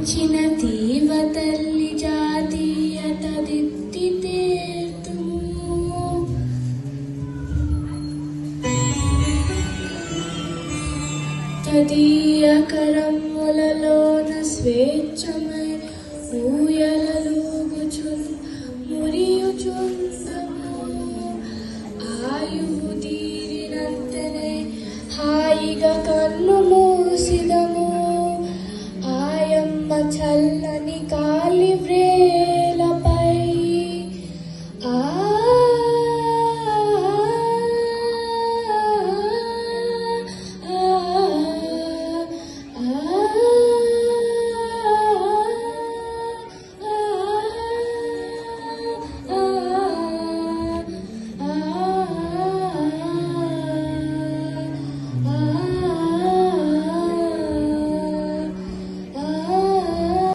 చించిన తీవ తల్లి జాతీయత దిద్దితేర్తుము తదీయ కరములలోన స్వేచ్ఛమై ఊయలలూగుచున్ మురియుచుందము ఆయువు తీరినంతనే హాయిగా కన్ను మూసిదము ఆయమ్మ చల్లని కాలి వ్రే